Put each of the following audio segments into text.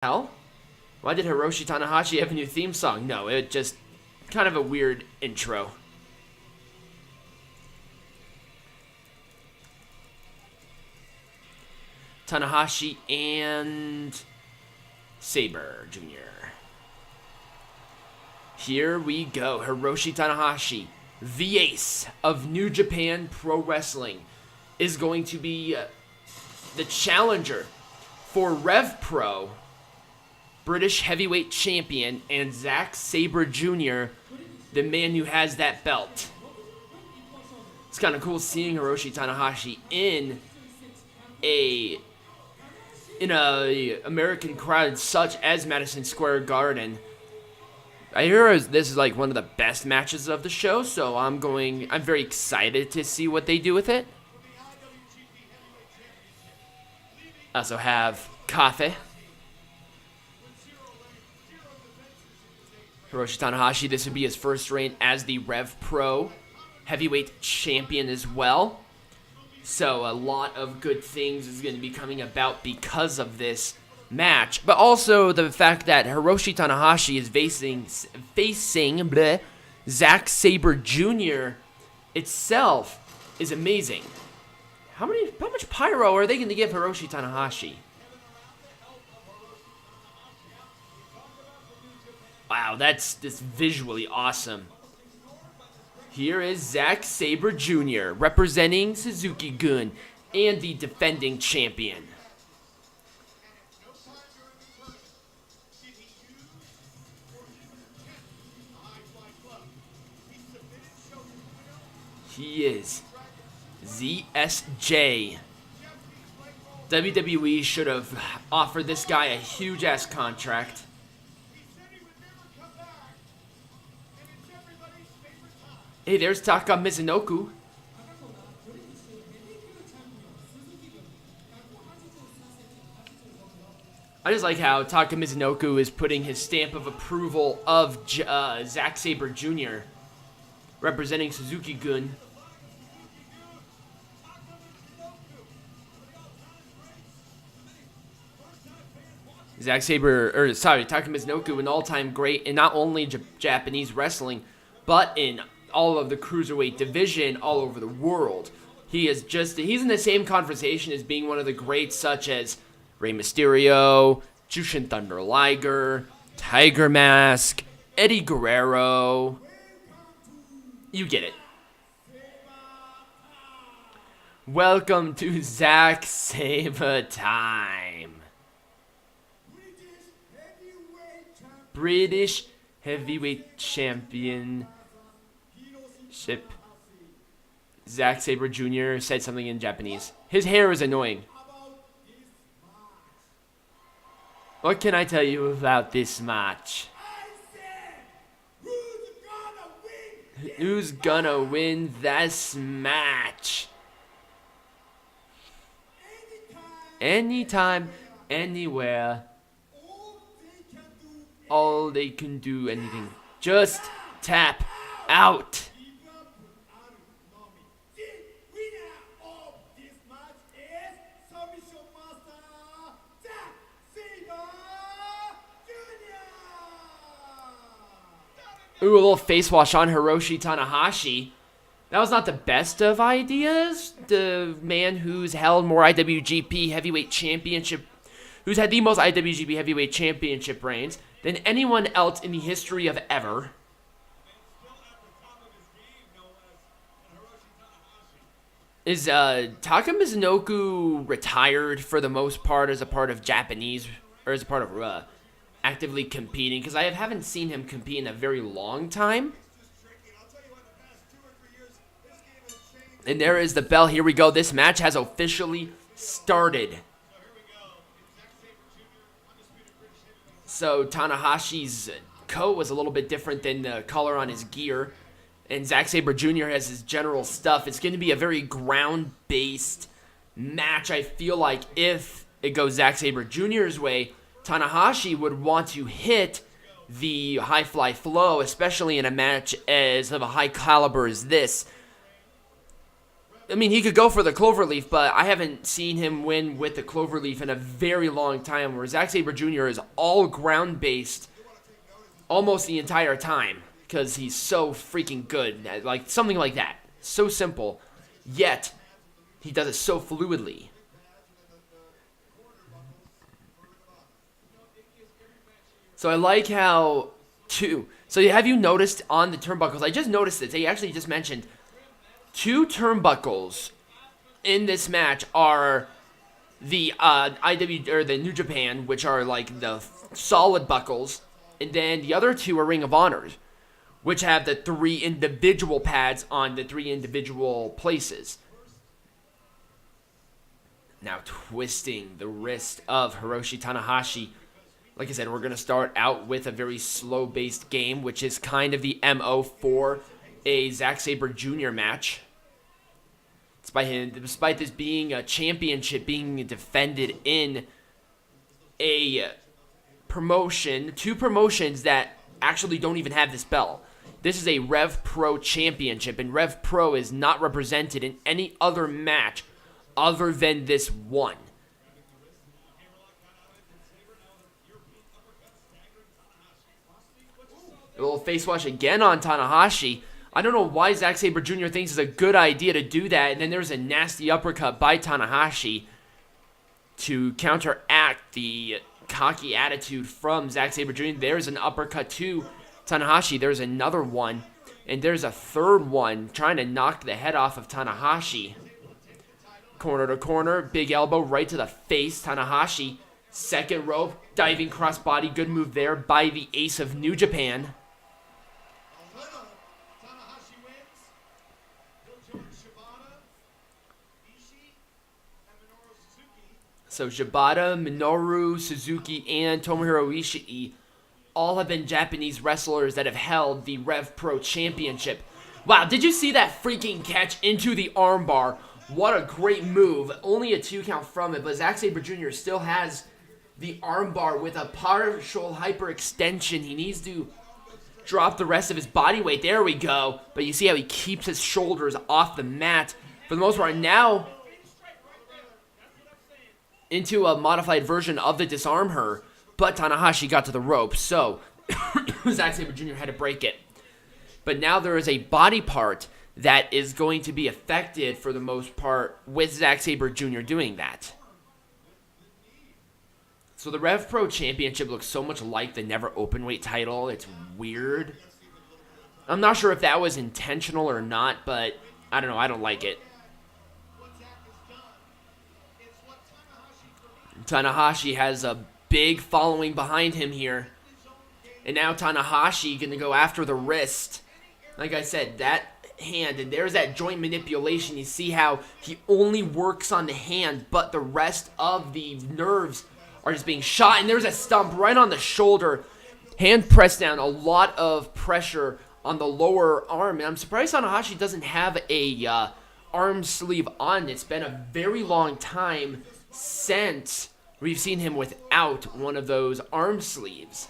Hell? Why did Hiroshi Tanahashi have a new theme song? No, it just kind of a weird intro. Tanahashi and Sabre Jr. Here we go. Hiroshi Tanahashi, the ace of New Japan Pro Wrestling, is going to be the challenger for Rev Pro British Heavyweight Champion and Zack Sabre Jr., the man who has that belt. It's kind of cool seeing Hiroshi Tanahashi in a American crowd such as Madison Square Garden. I hear this is like one of the best matches of the show, so I'm very excited to see what they do with it. I also have Kafe. Hiroshi Tanahashi, this would be his first reign as the Rev Pro Heavyweight Champion as well. So a lot of good things is going to be coming about because of this match. But also the fact that Hiroshi Tanahashi is facing Zack Sabre Jr. itself is amazing. How much pyro are they going to give Hiroshi Tanahashi? Wow, that's just visually awesome. Here is Zack Sabre Jr. representing Suzuki-gun and the defending champion. He is ZSJ. WWE should have offered this guy a huge-ass contract. Hey, there's Taka Mizunoku. I just like how Taka Mizunoku is putting his stamp of approval of Zack Sabre Jr. representing Suzuki-gun. Taka Mizunoku, an all-time great in not only Japanese wrestling, but in all of the cruiserweight division all over the world. He's in the same conversation as being one of the greats such as Rey Mysterio, Jushin Thunder Liger, Tiger Mask, Eddie Guerrero. You get it. Welcome to Zack Sabre time. British Heavyweight Championship. Zack Sabre Jr. said something in Japanese. His hair is annoying. What can I tell you about this match? Who's gonna win this match? Anytime, anywhere. All they can do, anything. Just tap out. Ooh, a little face wash on Hiroshi Tanahashi. That was not the best of ideas. The man who's held more IWGP Heavyweight Championship, who's had the most IWGP Heavyweight Championship reigns than anyone else in the history of ever. Is Taka Mizunoku retired for the most part as a part of Japanese, or as a part of actively competing? Because I haven't seen him compete in a very long time. And there is the bell. Here we go. This match has officially started. So Tanahashi's coat was a little bit different than the color on his gear. And Zack Sabre Jr. has his general stuff. It's going to be a very ground-based match. I feel like if it goes Zack Sabre Jr.'s way, Tanahashi would want to hit the high-fly flow, especially in a match as of a high caliber as this. I mean, he could go for the cloverleaf, but I haven't seen him win with the cloverleaf in a very long time, where Zack Sabre Jr. is all ground-based almost the entire time because he's so freaking good. Like, something like that. So simple, yet he does it so fluidly. So I like how, too. So have you noticed on the turnbuckles? I just noticed this. They actually just mentioned 2 turnbuckles in this match are the or the New Japan, which are like the solid buckles, and then the other 2 are Ring of Honors, which have the 3 individual pads on the 3 individual places. Now twisting the wrist of Hiroshi Tanahashi. Like I said, we're going to start out with a very slow-based game, which is kind of the MO for a Zack Sabre Jr. match. Despite this being a championship being defended in a promotion, 2 promotions that actually don't even have this belt. This is a Rev Pro championship, and Rev Pro is not represented in any other match other than this one. A little face wash again on Tanahashi. I don't know why Zack Sabre Jr. thinks it's a good idea to do that. And then there's a nasty uppercut by Tanahashi to counteract the cocky attitude from Zack Sabre Jr. There's an uppercut to Tanahashi. There's another one. And there's a third one trying to knock the head off of Tanahashi. Corner to corner. Big elbow right to the face. Tanahashi. Second rope. Diving crossbody. Good move there by the ace of New Japan. So Shibata, Minoru Suzuki, and Tomohiro Ishii all have been Japanese wrestlers that have held the Rev Pro Championship. Wow, did you see that freaking catch into the armbar? What a great move. Only a 2 count from it, but Zack Sabre Jr. still has the armbar with a partial hyperextension. He needs to drop the rest of his body weight. There we go. But you see how he keeps his shoulders off the mat for the most part. Now into a modified version of the disarm her, but Tanahashi got to the rope, so Zack Sabre Jr. had to break it. But now there is a body part that is going to be affected for the most part with Zack Sabre Jr. doing that. So the Rev Pro Championship looks so much like the Never Openweight title. It's weird. I'm not sure if that was intentional or not, but I don't know. I don't like it. Tanahashi has a big following behind him here. And now Tanahashi going to go after the wrist. Like I said, that hand, and there's that joint manipulation. You see how he only works on the hand, but the rest of the nerves are just being shot. And there's a stump right on the shoulder. Hand pressed down, a lot of pressure on the lower arm. And I'm surprised Tanahashi doesn't have a arm sleeve on. It's been a very long time since we've seen him without one of those arm sleeves.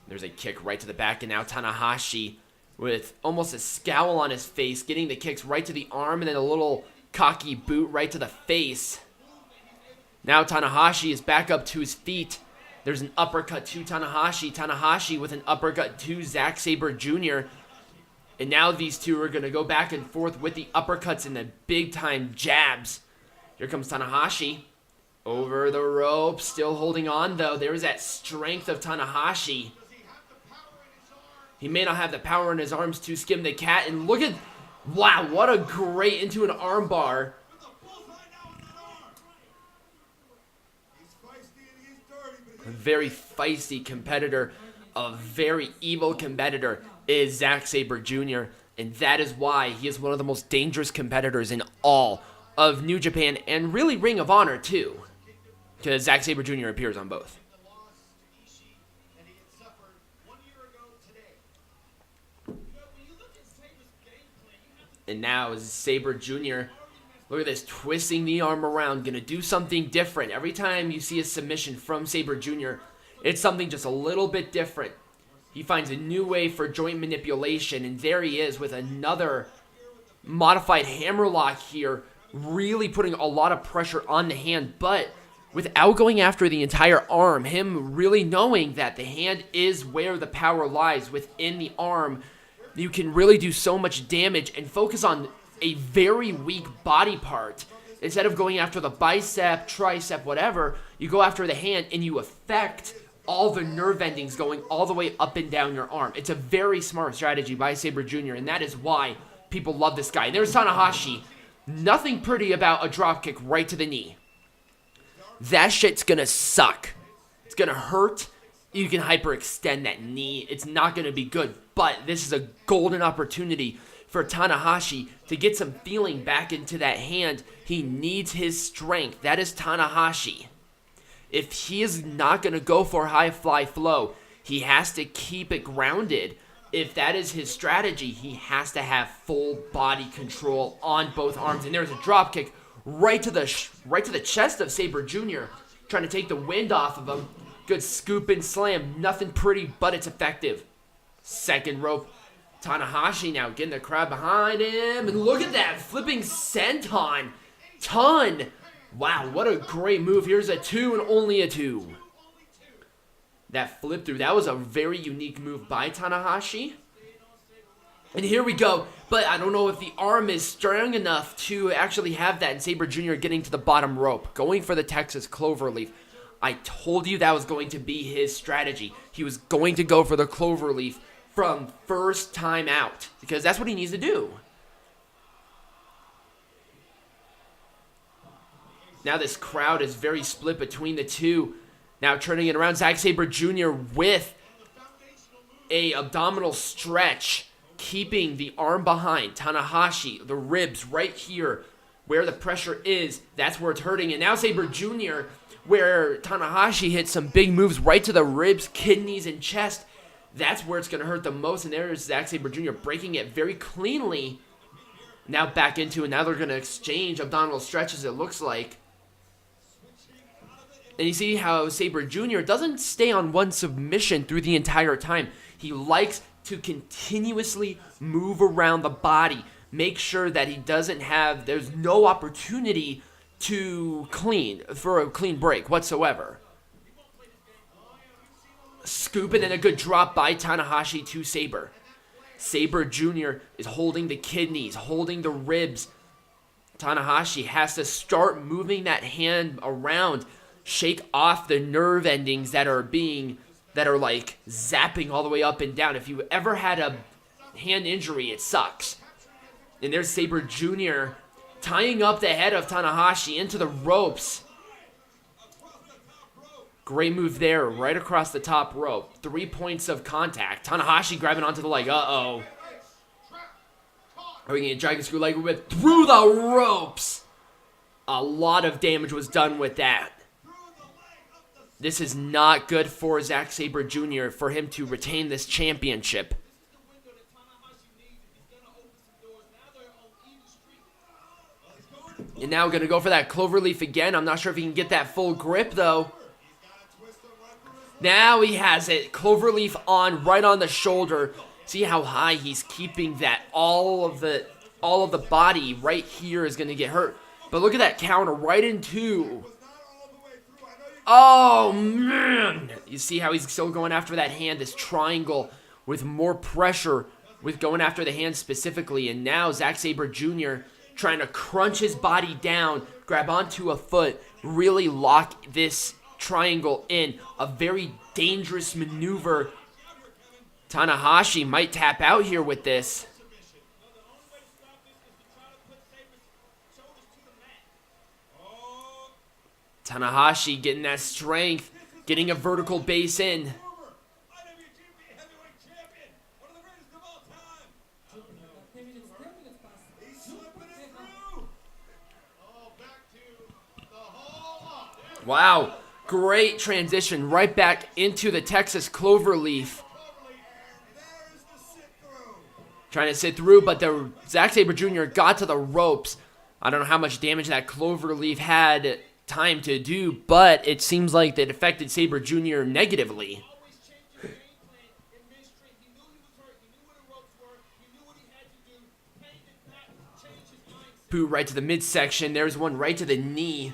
There's a kick right to the back, and now Tanahashi with almost a scowl on his face, getting the kicks right to the arm, and then a little cocky boot right to the face. Now Tanahashi is back up to his feet. There's an uppercut to Tanahashi. Tanahashi with an uppercut to Zack Sabre Jr. And now these two are going to go back and forth with the uppercuts and the big-time jabs. Here comes Tanahashi. Over the rope. Still holding on, though. There's that strength of Tanahashi. He may not have the power in his arms to skim the cat. And look at... Wow, what a great into an armbar. A very feisty competitor. A very evil competitor is Zack Sabre Jr. And that is why he is one of the most dangerous competitors in all of New Japan, and really Ring of Honor, too. Because Zack Sabre Jr. appears on both. And now is Sabre Jr. Look at this, twisting the arm around, gonna do something different. Every time you see a submission from Sabre Jr., it's something just a little bit different. He finds a new way for joint manipulation, and there he is with another modified hammerlock here, really putting a lot of pressure on the hand, but without going after the entire arm, him really knowing that the hand is where the power lies within the arm, you can really do so much damage and focus on a very weak body part. Instead of going after the bicep, tricep, whatever, you go after the hand and you affect all the nerve endings going all the way up and down your arm. It's a very smart strategy by Sabre Jr., and that is why people love this guy. There's Tanahashi. Nothing pretty about a dropkick right to the knee. That shit's gonna suck. It's gonna hurt. You can hyperextend that knee. It's not gonna be good, but this is a golden opportunity for Tanahashi to get some feeling back into that hand. He needs his strength. That is Tanahashi. If he is not going to go for high fly flow, he has to keep it grounded. If that is his strategy, he has to have full body control on both arms. And there's a drop kick right to the chest of Sabre Jr., trying to take the wind off of him. Good scoop and slam. Nothing pretty, but it's effective. Second rope. Tanahashi now getting the crowd behind him. And look at that, flipping senton. Ton. Wow, what a great move. Here's a 2 and only a 2. That flip through, that was a very unique move by Tanahashi. And here we go. But I don't know if the arm is strong enough to actually have that. And Sabre Jr. getting to the bottom rope. Going for the Texas Cloverleaf. I told you that was going to be his strategy. He was going to go for the Cloverleaf from first time out, because that's what he needs to do. Now this crowd is very split between the two. Now turning it around, Zack Sabre Jr. with a abdominal stretch, keeping the arm behind. Tanahashi, the ribs right here where the pressure is, that's where it's hurting. And now Sabre Jr., where Tanahashi hit some big moves right to the ribs, kidneys, and chest, that's where it's going to hurt the most. And there's Zack Sabre Jr. breaking it very cleanly. Now back into it. Now they're going to exchange abdominal stretches, it looks like. And you see how Sabre Jr. doesn't stay on one submission through the entire time. He likes to continuously move around the body. Make sure that he doesn't have, there's no opportunity to for a clean break whatsoever. Scoop and then a good drop by Tanahashi to Sabre. Sabre Jr. is holding the kidneys, holding the ribs. Tanahashi has to start moving that hand around, shake off the nerve endings that are like zapping all the way up and down. If you ever had a hand injury, it sucks. And there's Sabre Jr. tying up the head of Tanahashi into the ropes. Great move there, right across the top rope. 3 points of contact. Tanahashi grabbing onto the leg. Uh-oh. Are we going to get Dragon Screw leg whip through the ropes? A lot of damage was done with that. This is not good for Zack Sabre Jr. for him to retain this championship. And now we're going to go for that cloverleaf again. I'm not sure if he can get that full grip, though. Now he has it. Cloverleaf on, right on the shoulder. See how high he's keeping that. All of the body right here is going to get hurt. But look at that counter right into. Oh, man. You see how he's still going after that hand, this triangle with more pressure with going after the hand specifically. And now Zack Sabre Jr. trying to crunch his body down, grab onto a foot, really lock this triangle in. A very dangerous maneuver. Tanahashi might tap out here with this. Tanahashi getting that strength, getting a vertical base in. Wow, great transition right back into the Texas Cloverleaf. Trying to sit through, but the Zack Sabre Jr. got to the ropes. I don't know how much damage that Cloverleaf had time to do, but it seems like it affected Sabre Jr. negatively. Boot right to the midsection. There's one right to the knee.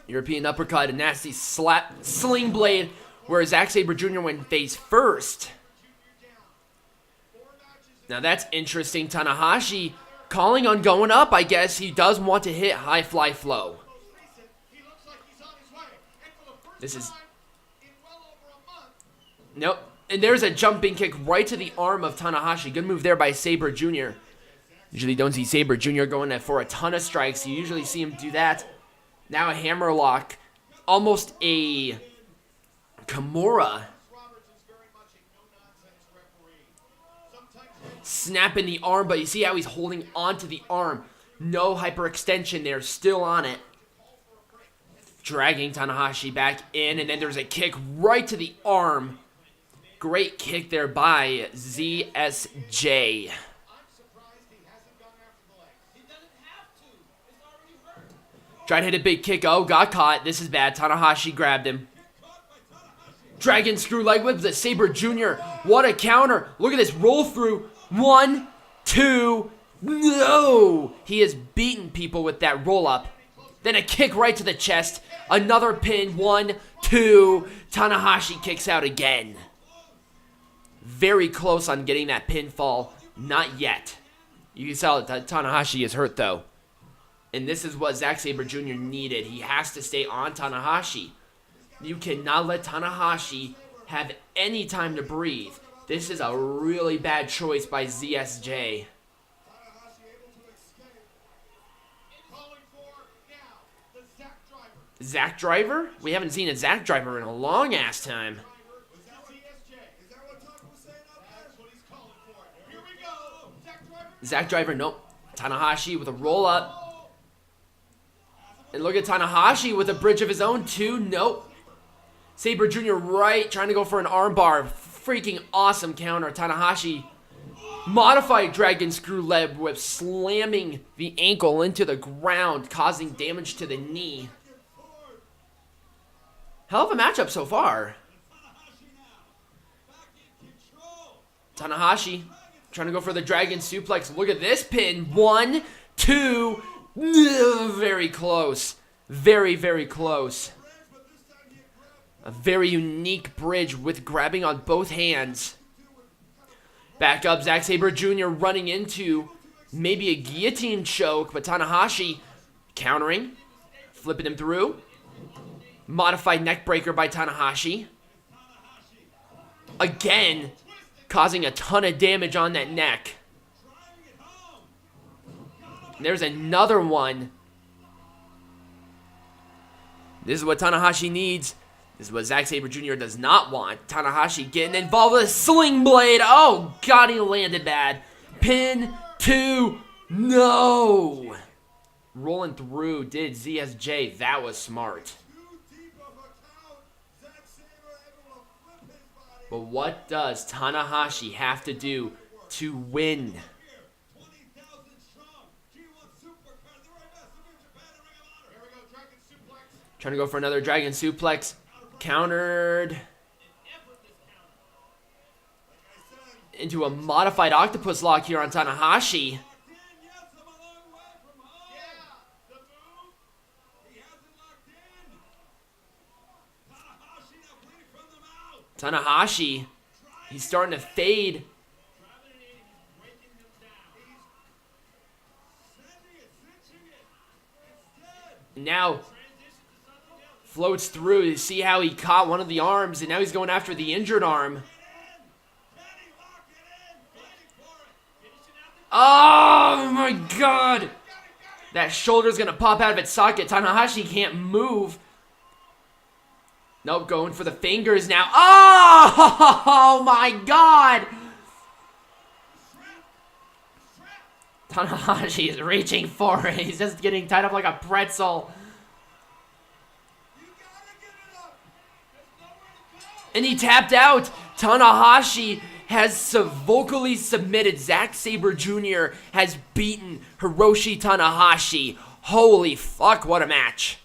European uppercut, a nasty slap, sling blade, where Zack Sabre Jr. went face first. Now that's interesting. Tanahashi calling on going up. I guess he does want to hit high fly flow. This is... Nope. And there's a jumping kick right to the arm of Tanahashi. Good move there by Sabre Jr. Usually don't see Sabre Jr. going for a ton of strikes. You usually see him do that. Now a hammerlock. Almost a Kimura. Snapping the arm, but you see how he's holding onto the arm. No hyperextension there, still on it. Dragging Tanahashi back in, and then there's a kick right to the arm. Great kick there by ZSJ. Tried to hit a big kick. Oh, got caught. This is bad. Tanahashi grabbed him. Dragon screw leg whip to Sabre Jr. What a counter. Look at this roll through. 1, 2, no! He has beaten people with that roll up. Then a kick right to the chest. Another pin. 1, 2. Tanahashi kicks out again. Very close on getting that pinfall. Not yet. You can tell that Tanahashi is hurt though. And this is what Zack Sabre Jr. needed. He has to stay on Tanahashi. You cannot let Tanahashi have any time to breathe. This is a really bad choice by ZSJ. Zack Driver? We haven't seen a Zack Driver in a long ass time. Zack Driver, nope. Tanahashi with a roll up. And look at Tanahashi with a bridge of his own too. Nope. Sabre Jr. right, trying to go for an armbar. Freaking awesome counter. Tanahashi modified dragon screw leg whip, slamming the ankle into the ground, causing damage to the knee. Hell of a matchup so far. Tanahashi trying to go for the dragon suplex. Look at this pin. 1, 2. Very close. Very, very close. A very unique bridge with grabbing on both hands. Back up, Zack Sabre Jr. running into maybe a guillotine choke, but Tanahashi countering, flipping him through. Modified neck breaker by Tanahashi. Again, causing a ton of damage on that neck. There's another one. This is what Tanahashi needs. This is what Zack Sabre Jr. does not want. Tanahashi getting involved with a sling blade. Oh, God, he landed bad. Pin 2. No. Rolling through did ZSJ. That was smart. But what does Tanahashi have to do to win? Trying to go for another dragon suplex. Countered into a modified octopus lock here on Tanahashi. Tanahashi, he's starting to fade. Now floats through. You see how he caught one of the arms, and now he's going after the injured arm. Oh my God! That shoulder's gonna pop out of its socket. Tanahashi can't move. Nope, going for the fingers now. Oh my God! Tanahashi is reaching for it. He's just getting tied up like a pretzel. And he tapped out. Tanahashi has vocally submitted. Zack Sabre Jr. has beaten Hiroshi Tanahashi. Holy fuck, what a match.